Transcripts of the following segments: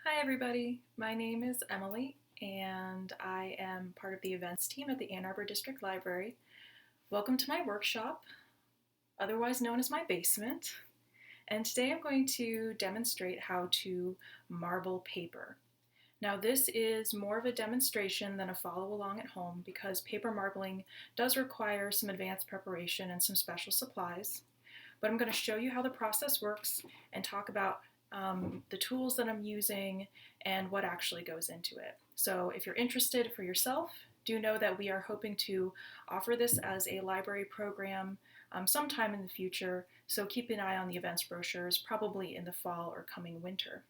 Hi everybody, my name is Emily and I am part of the events team at the Ann Arbor District Library. Welcome to my workshop, otherwise known as my basement, and today I'm going to demonstrate how to marble paper. Now this is more of a demonstration than a follow along at home because paper marbling does require some advanced preparation and some special supplies, but I'm going to show you how the process works and talk about the tools that I'm using and what actually goes into it. So if you're interested for yourself, do know that we are hoping to offer this as a library program sometime in the future, so keep an eye on the events brochures, probably in the fall or coming winter.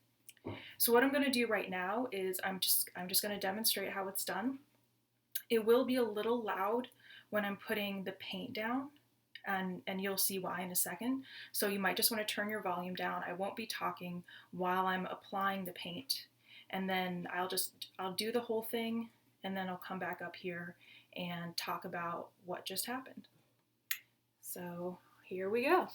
So what I'm going to do right now is I'm just going to demonstrate how it's done. It will be a little loud when I'm putting the paint down, and you'll see why in a second. So you might just want to turn your volume down. I won't be talking while I'm applying the paint. And then I'll do the whole thing, and then I'll come back up here and talk about what just happened. So here we go.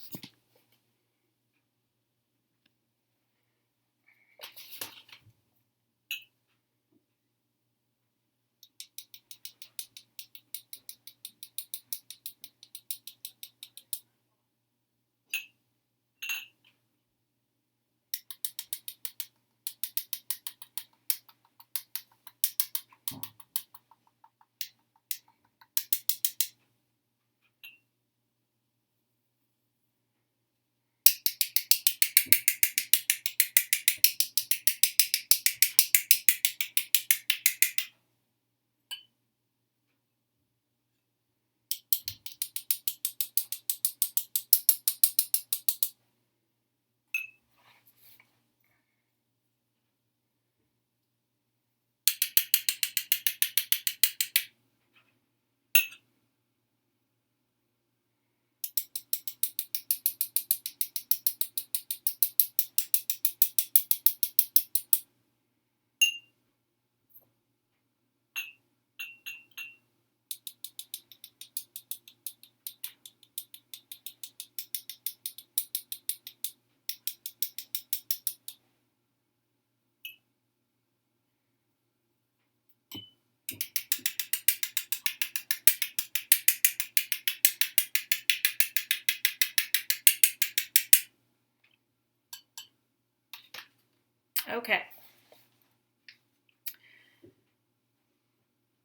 Okay.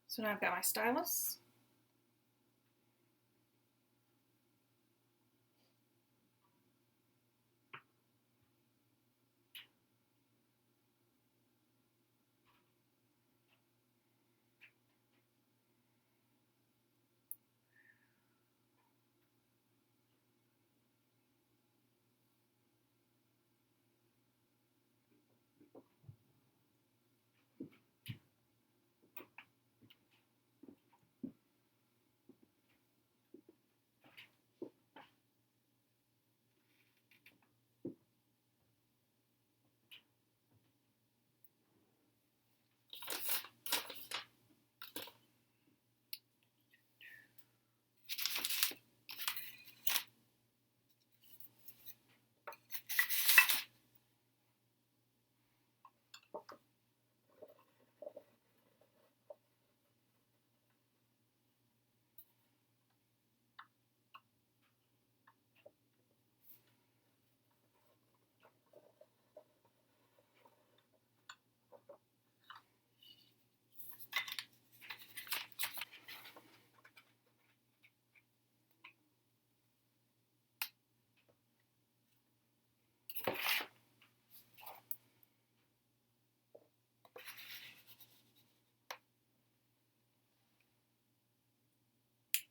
So now I've got my stylus.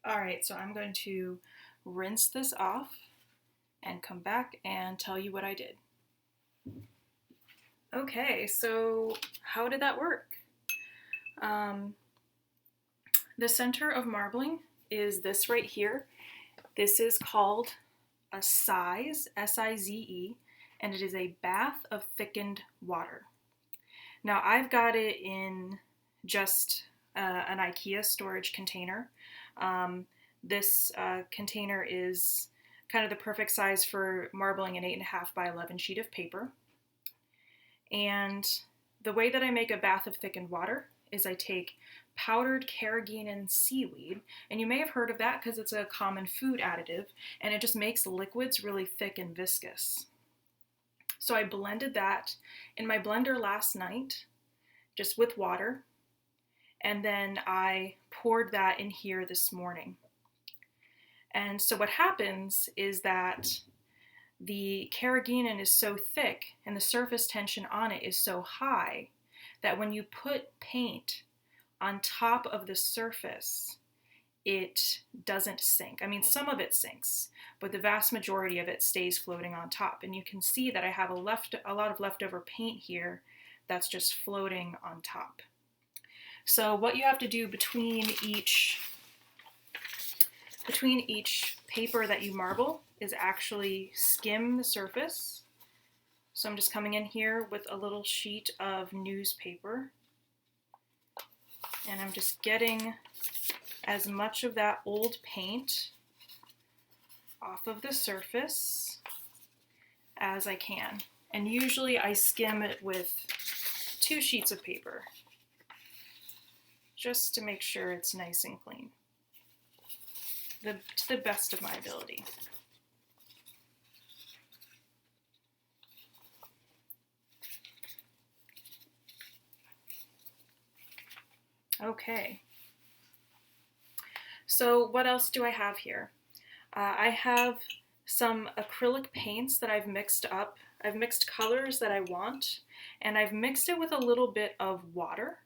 All right, so I'm going to rinse this off and come back and tell you what I did. Okay, so how did that work? The center of marbling is this right here. This is called a size, S-I-Z-E, and it is a bath of thickened water. Now I've got it in just an IKEA storage container. This container is kind of the perfect size for marbling an 8.5 by 11 sheet of paper. And the way that I make a bath of thickened water is I take powdered carrageenan seaweed, and you may have heard of that because it's a common food additive, and it just makes liquids really thick and viscous. So I blended that in my blender last night, just with water, and then I poured that in here this morning. And so what happens is that the carrageenan is so thick and the surface tension on it is so high that when you put paint on top of the surface, it doesn't sink. I mean, some of it sinks, but the vast majority of it stays floating on top. And you can see that I have a lot of leftover paint here that's just floating on top. So what you have to do between each paper that you marble is actually skim the surface. So I'm just coming in here with a little sheet of newspaper, and I'm just getting as much of that old paint off of the surface as I can. And usually I skim it with 2 sheets of paper, just to make sure it's nice and clean, to the best of my ability. Okay, so what else do I have here? I have some acrylic paints that I've mixed up. I've mixed colors that I want, and I've mixed it with a little bit of water.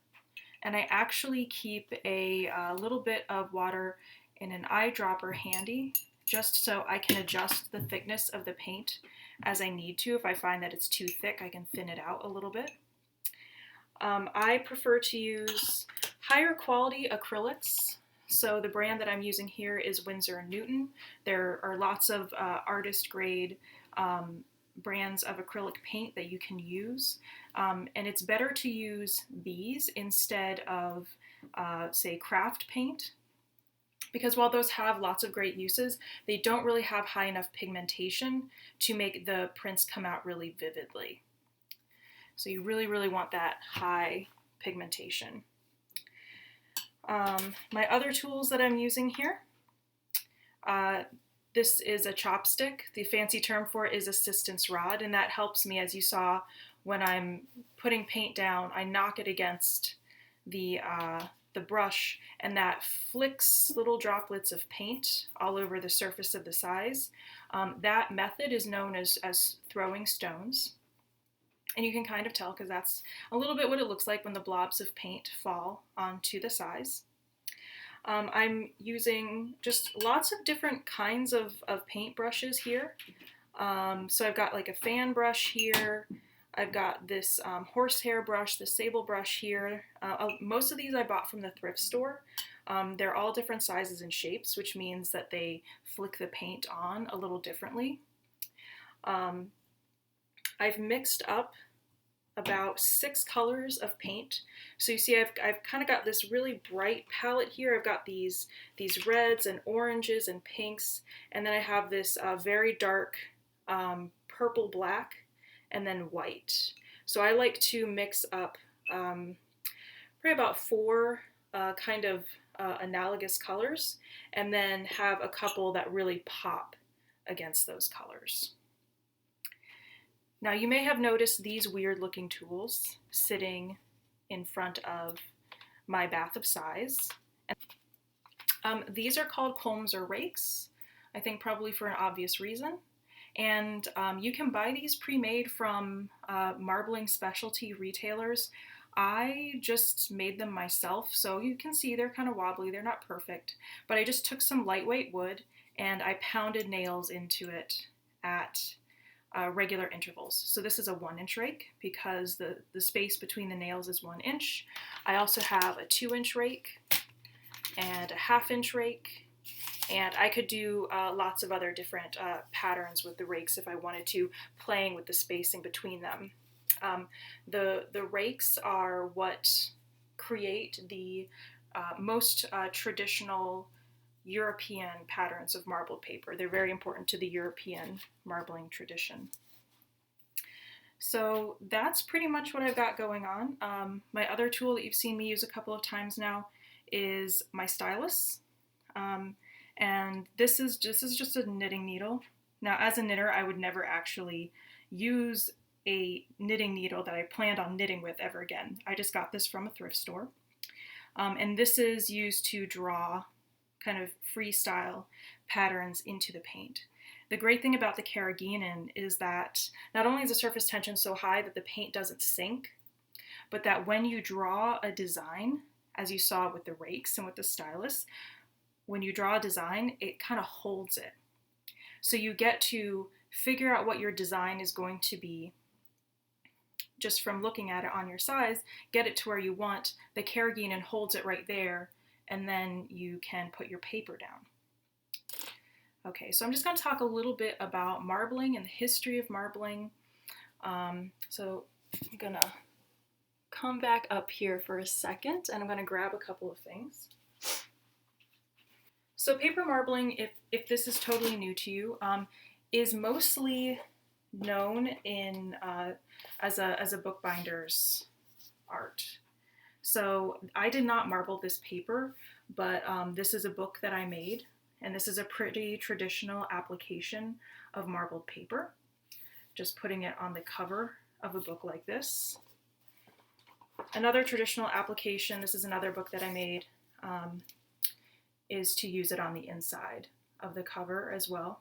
And I actually keep a little bit of water in an eyedropper handy, just so I can adjust the thickness of the paint as I need to. If I find that it's too thick, I can thin it out a little bit. I prefer to use higher quality acrylics. So the brand that I'm using here is Winsor & Newton. There are lots of artist grade brands of acrylic paint that you can use. And it's better to use these instead of, say, craft paint, because while those have lots of great uses, they don't really have high enough pigmentation to make the prints come out really vividly. So you really, really want that high pigmentation. My other tools that I'm using here, this is a chopstick. The fancy term for it is assistance rod, and that helps me, as you saw, when I'm putting paint down, I knock it against the brush, and that flicks little droplets of paint all over the surface of the size. That method is known as throwing stones. And you can kind of tell because that's a little bit what it looks like when the blobs of paint fall onto the size. I'm using just lots of different kinds of paint brushes here. So I've got like a fan brush here. I've got this horsehair brush, the sable brush here. Most of these I bought from the thrift store. They're all different sizes and shapes, which means that they flick the paint on a little differently. I've mixed up about 6 colors of paint. So you see I've kind of got this really bright palette here. I've got these reds and oranges and pinks, and then I have this very dark purple black, and then white. So I like to mix up probably about 4 kind of analogous colors, and then have a couple that really pop against those colors. Now you may have noticed these weird looking tools sitting in front of my bath of size. These are called combs or rakes, I think probably for an obvious reason. And you can buy these pre-made from marbling specialty retailers. I just made them myself, so you can see they're kind of wobbly, they're not perfect, but I just took some lightweight wood and I pounded nails into it at regular intervals. So this is a 1-inch rake because the space between the nails is 1 inch. I also have a 2-inch rake and a 1/2-inch rake, and I could do lots of other different patterns with the rakes if I wanted to, playing with the spacing between them. The rakes are what create the most traditional European patterns of marbled paper. They're very important to the European marbling tradition. So that's pretty much what I've got going on. My other tool that you've seen me use a couple of times now is my Stylus. And this is just a knitting needle. Now, as a knitter, I would never actually use a knitting needle that I planned on knitting with ever again. I just got this from a thrift store. And this is used to draw kind of freestyle patterns into the paint. The great thing about the carrageenan is that not only is the surface tension so high that the paint doesn't sink, but that when you draw a design, as you saw with the rakes and with the stylus, when you draw a design, it kind of holds it. So you get to figure out what your design is going to be just from looking at it on your size, get it to where you want. The carrageenan holds it right there, and then you can put your paper down. Okay, so I'm just going to talk a little bit about marbling and the history of marbling. So I'm going to come back up here for a second, and I'm going to grab a couple of things. So paper marbling, if this is totally new to you, is mostly known in as a bookbinder's art. So I did not marble this paper, but this is a book that I made, and this is a pretty traditional application of marbled paper. Just putting it on the cover of a book like this. Another traditional application, this is another book that I made, is to use it on the inside of the cover as well.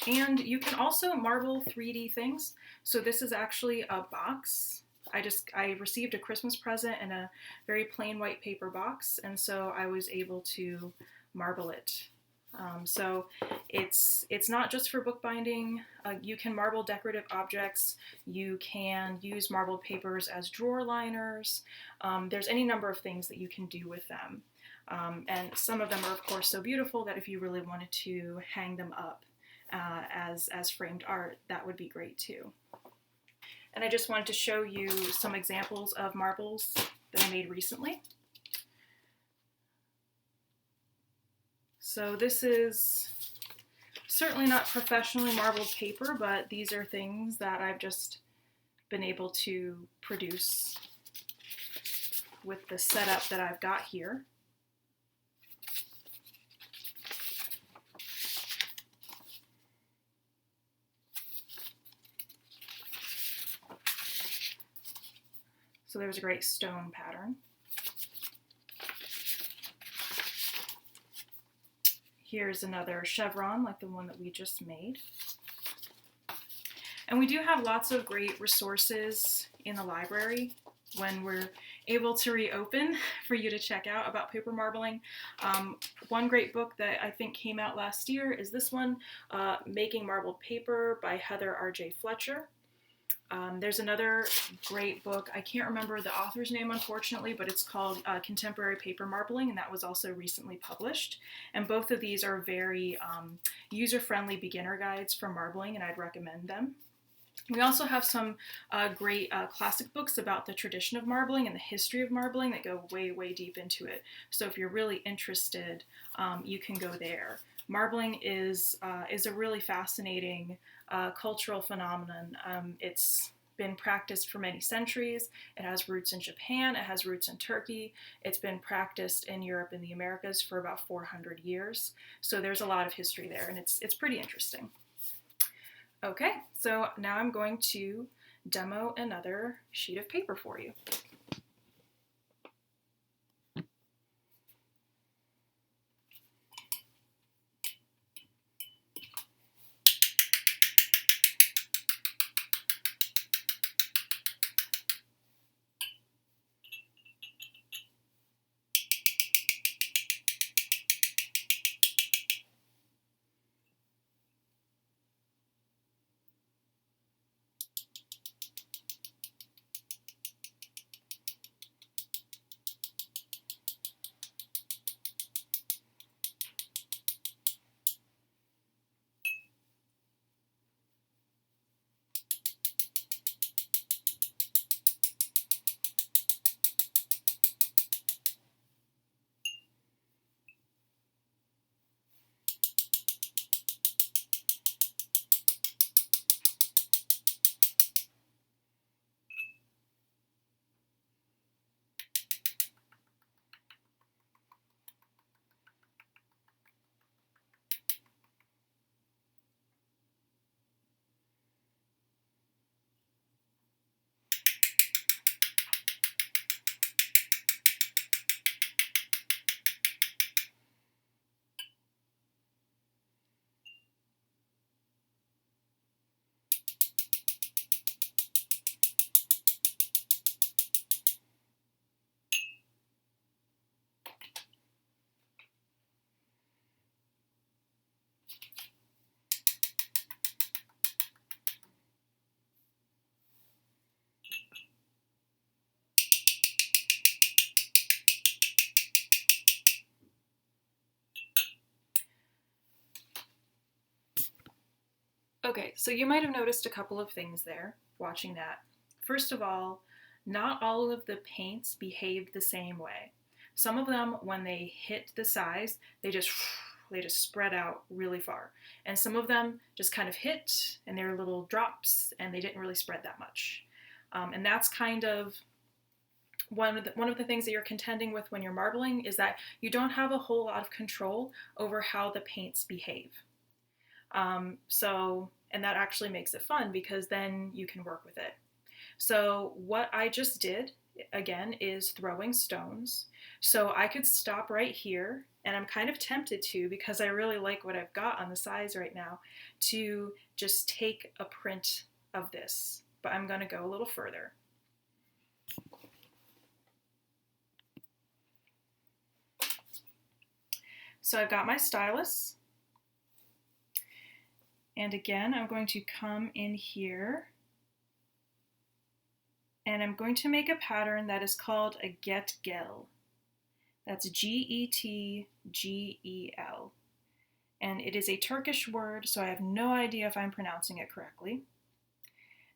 And you can also marble 3D things. So this is actually a box. I received a Christmas present in a very plain white paper box, and so I was able to marble it. So it's not just for bookbinding. You can marble decorative objects. You can use marbled papers as drawer liners. There's any number of things that you can do with them. And some of them are, of course, so beautiful that if you really wanted to hang them up as framed art, that would be great too. And I just wanted to show you some examples of marbles that I made recently. So this is certainly not professionally marbled paper, but these are things that I've just been able to produce with the setup that I've got here. So there's a great stone pattern. Here's another chevron like the one that we just made. And we do have lots of great resources in the library when we're able to reopen for you to check out about paper marbling. One great book that I think came out last year is this one, Making Marbled Paper by Heather R.J. Fletcher. There's another great book, I can't remember the author's name unfortunately, but it's called Contemporary Paper Marbling, and that was also recently published. And both of these are very user-friendly beginner guides for marbling, and I'd recommend them. We also have some great classic books about the tradition of marbling and the history of marbling that go way, way deep into it. So if you're really interested, you can go there. Marbling is a really fascinating cultural phenomenon. It's been practiced for many centuries. It has roots in Japan, it has roots in Turkey. It's been practiced in Europe and the Americas for about 400 years. So there's a lot of history there, and it's pretty interesting. Okay, so now I'm going to demo another sheet of paper for you. Okay, so you might have noticed a couple of things there watching that. First of all, not all of the paints behave the same way. Some of them, when they hit the size, they just spread out really far. And some of them just kind of hit and they're little drops and they didn't really spread that much. And that's kind of one of the things that you're contending with when you're marbling, is that you don't have a whole lot of control over how the paints behave. And that actually makes it fun because then you can work with it. So what I just did, again, is throwing stones. So I could stop right here, and I'm kind of tempted to, because I really like what I've got on the sides right now, to just take a print of this. But I'm going to go a little further. So I've got my stylus. And again, I'm going to come in here and I'm going to make a pattern that is called a Getgel. That's Getgel. And it is a Turkish word, so I have no idea if I'm pronouncing it correctly.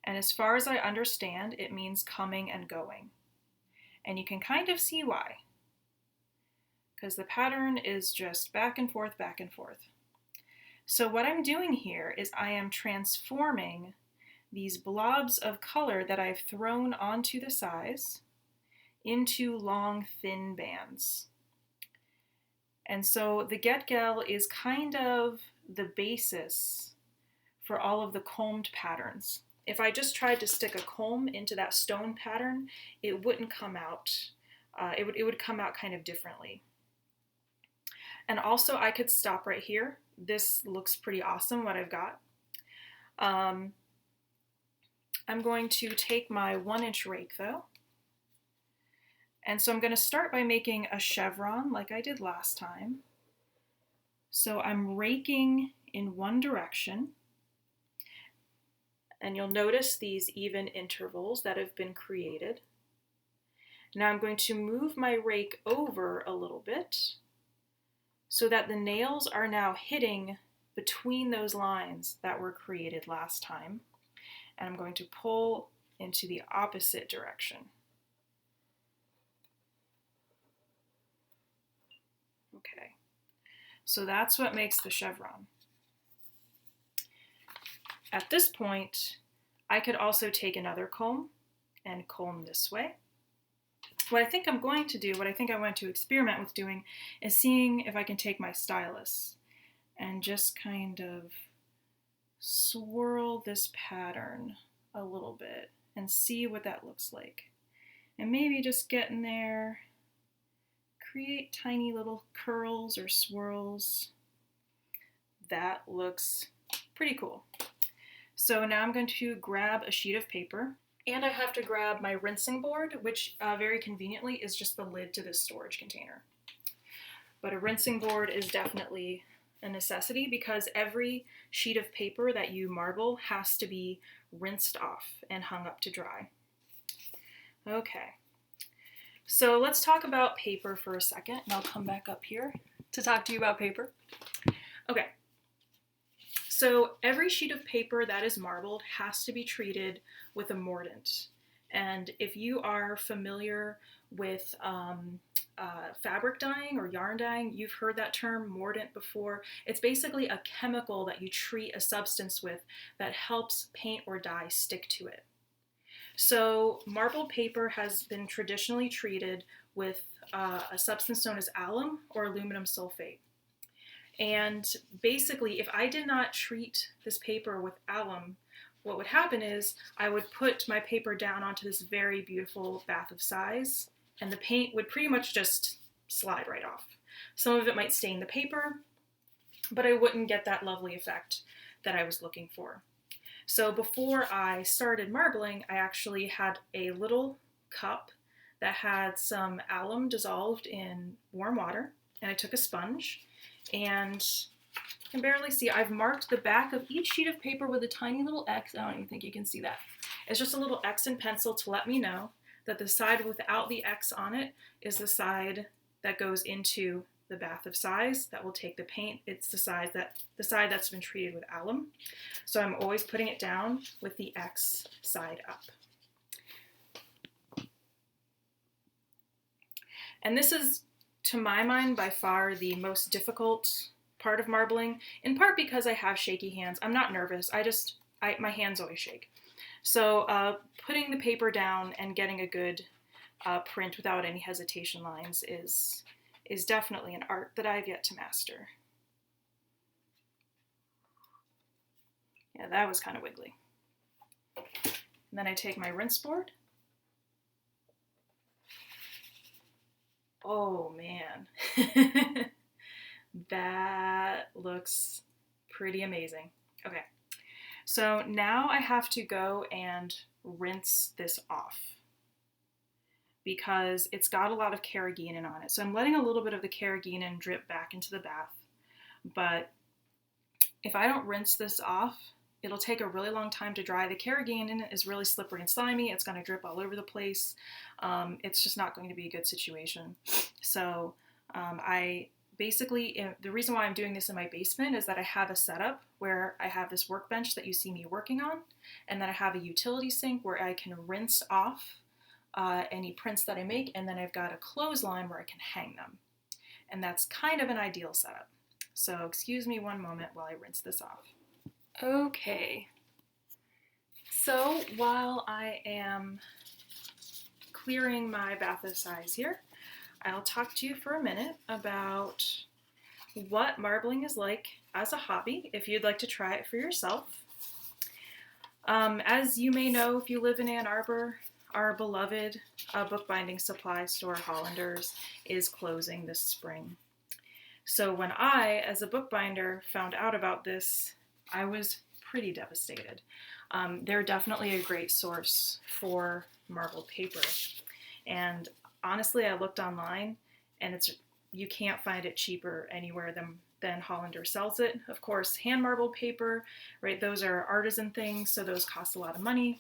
And as far as I understand, it means coming and going. And you can kind of see why, because the pattern is just back and forth, back and forth. So what I'm doing here is I am transforming these blobs of color that I've thrown onto the sides into long, thin bands. And so the Getgel is kind of the basis for all of the combed patterns. If I just tried to stick a comb into that stone pattern, it wouldn't come out. It would come out kind of differently. And also I could stop right here. This looks pretty awesome, what I've got. I'm going to take my 1-inch rake though. And so I'm going to start by making a chevron like I did last time. So I'm raking in one direction. And you'll notice these even intervals that have been created. Now I'm going to move my rake over a little bit so that the nails are now hitting between those lines that were created last time. And I'm going to pull into the opposite direction. Okay, so that's what makes the chevron. At this point, I could also take another comb and comb this way. What I think I'm going to do, what I think I want to experiment with doing, is seeing if I can take my stylus and just kind of swirl this pattern a little bit and see what that looks like. And maybe just get in there, create tiny little curls or swirls. That looks pretty cool. So now I'm going to grab a sheet of paper, and I have to grab my rinsing board, which very conveniently is just the lid to this storage container. But a rinsing board is definitely a necessity because every sheet of paper that you marble has to be rinsed off and hung up to dry. Okay, so let's talk about paper for a second, and I'll come back up here to talk to you about paper. Okay. So every sheet of paper that is marbled has to be treated with a mordant. And if you are familiar with fabric dyeing or yarn dyeing, you've heard that term mordant before. It's basically a chemical that you treat a substance with that helps paint or dye stick to it. So marbled paper has been traditionally treated with a substance known as alum or aluminum sulfate. And basically, if I did not treat this paper with alum, what would happen is I would put my paper down onto this very beautiful bath of size, and the paint would pretty much just slide right off. Some of it might stain the paper, but I wouldn't get that lovely effect that I was looking for. So before I started marbling, I actually had a little cup that had some alum dissolved in warm water, and I took a sponge. And you can barely see, I've marked the back of each sheet of paper with a tiny little X. I don't even think you can see that. It's just a little X in pencil to let me know that the side without the X on it is the side that goes into the bath of size that will take the paint. It's the side that's been treated with alum. So I'm always putting it down with the X side up. And this is, to my mind, by far the most difficult part of marbling, in part because I have shaky hands. I'm not nervous, my hands always shake. So putting the paper down and getting a good print without any hesitation lines is definitely an art that I've yet to master. Yeah, that was kind of wiggly. And then I take my rinse board. Oh man, that looks pretty amazing. Okay, so now I have to go and rinse this off because it's got a lot of carrageenan on it. So I'm letting a little bit of the carrageenan drip back into the bath, but if I don't rinse this off, it'll take a really long time to dry. The carrageenan is really slippery and slimy. It's going to drip all over the place. It's just not going to be a good situation. So I basically, the reason why I'm doing this in my basement is that I have a setup where I have this workbench that you see me working on, and then I have a utility sink where I can rinse off any prints that I make, and then I've got a clothesline where I can hang them. And that's kind of an ideal setup. So excuse me one moment while I rinse this off. Okay, so while I am clearing my bath of size here, I'll talk to you for a minute about what marbling is like as a hobby if you'd like to try it for yourself. As you may know, if you live in Ann Arbor, our beloved bookbinding supply store, Hollander's, is closing this spring. So when I, as a bookbinder, found out about this, I was pretty devastated. They're definitely a great source for marbled paper. And honestly, I looked online and you can't find it cheaper anywhere than Hollander sells it. Of course, hand marbled paper, right? Those are artisan things, so those cost a lot of money.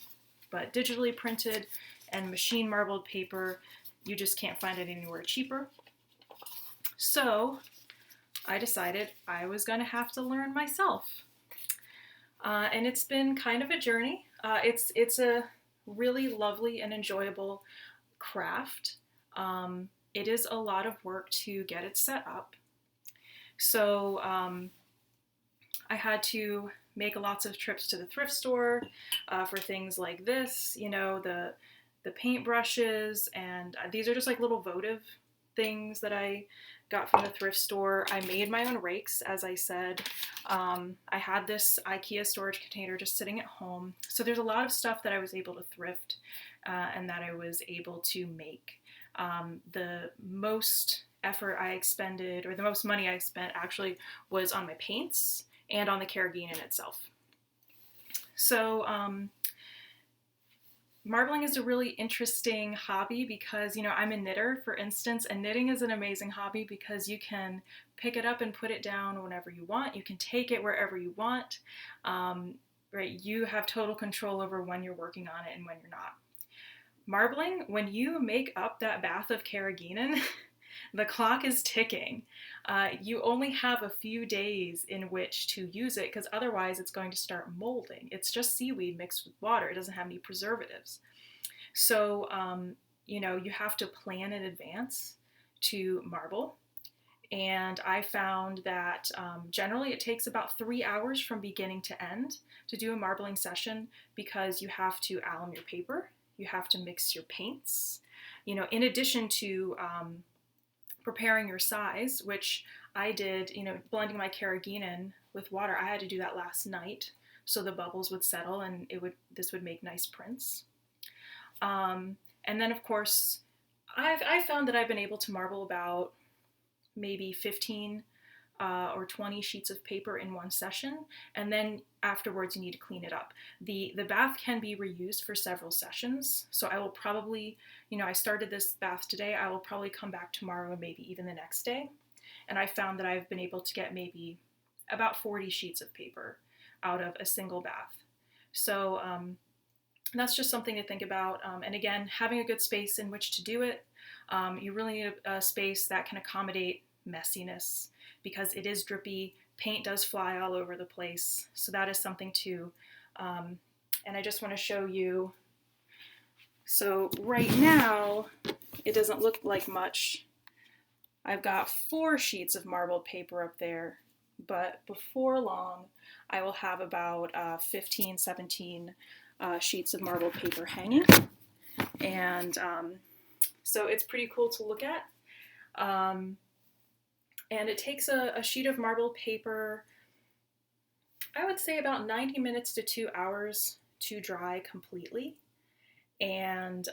But digitally printed and machine marbled paper, you just can't find it anywhere cheaper. So I decided I was going to have to learn myself. And it's been kind of a journey. It's a really lovely and enjoyable craft. It is a lot of work to get it set up. So I had to make lots of trips to the thrift store for things like this, you know, the paint brushes, and these are just like little votive things that I got from the thrift store. I made my own rakes, as I said. I had this IKEA storage container just sitting at home. So there's a lot of stuff that I was able to thrift and that I was able to make. The most effort I expended, or the most money I spent actually, was on my paints and on the carrageenan itself. So marbling is a really interesting hobby because, you know, I'm a knitter, for instance, and knitting is an amazing hobby because you can pick it up and put it down whenever you want. You can take it wherever you want, right? You have total control over when you're working on it and when you're not. Marbling, when you make up that bath of carrageenan, the clock is ticking. You only have a few days in which to use it because otherwise it's going to start molding. It's just seaweed mixed with water. It doesn't have any preservatives. So, you know, you have to plan in advance to marble. And I found that generally it takes about 3 hours from beginning to end to do a marbling session because you have to alum your paper, you have to mix your paints, you know, in addition to preparing your size, which I did, you know, blending my carrageenan with water. I had to do that last night so the bubbles would settle and this would make nice prints. And then of course, I've found that I've been able to marble about maybe 15 or 20 sheets of paper in one session, and then afterwards you need to clean it up. The bath can be reused for several sessions, so I will probably, you know, I started this bath today, I will probably come back tomorrow and maybe even the next day, and I found that I've been able to get maybe about 40 sheets of paper out of a single bath. So that's just something to think about, and again, having a good space in which to do it. You really need a space that can accommodate messiness because it is drippy. Paint does fly all over the place, so that is something too. And I just want to show you. So right now, it doesn't look like much. I've got 4 sheets of marbled paper up there, but before long, I will have about 15, 17 sheets of marbled paper hanging. And so it's pretty cool to look at. And it takes a sheet of marbled paper, I would say about 90 minutes to 2 hours to dry completely. And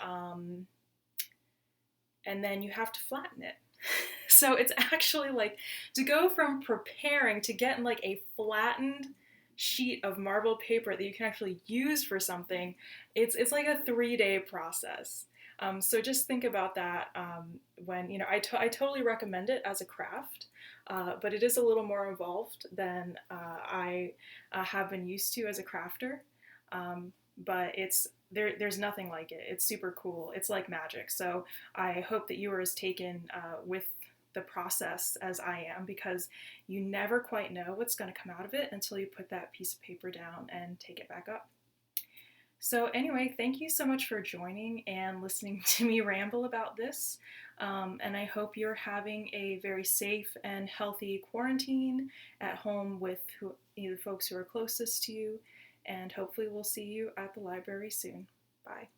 then you have to flatten it. So it's actually like to go from preparing to getting like a flattened sheet of marbled paper that you can actually use for something, it's like a 3-day process. So just think about that when, you know, I totally recommend it as a craft, but it is a little more involved than I have been used to as a crafter. But there's nothing like it. It's super cool. It's like magic. So I hope that you are as taken with the process as I am, because you never quite know what's going to come out of it until you put that piece of paper down and take it back up. So anyway, thank you so much for joining and listening to me ramble about this. And I hope you're having a very safe and healthy quarantine at home with the folks who are closest to you. And hopefully we'll see you at the library soon. Bye.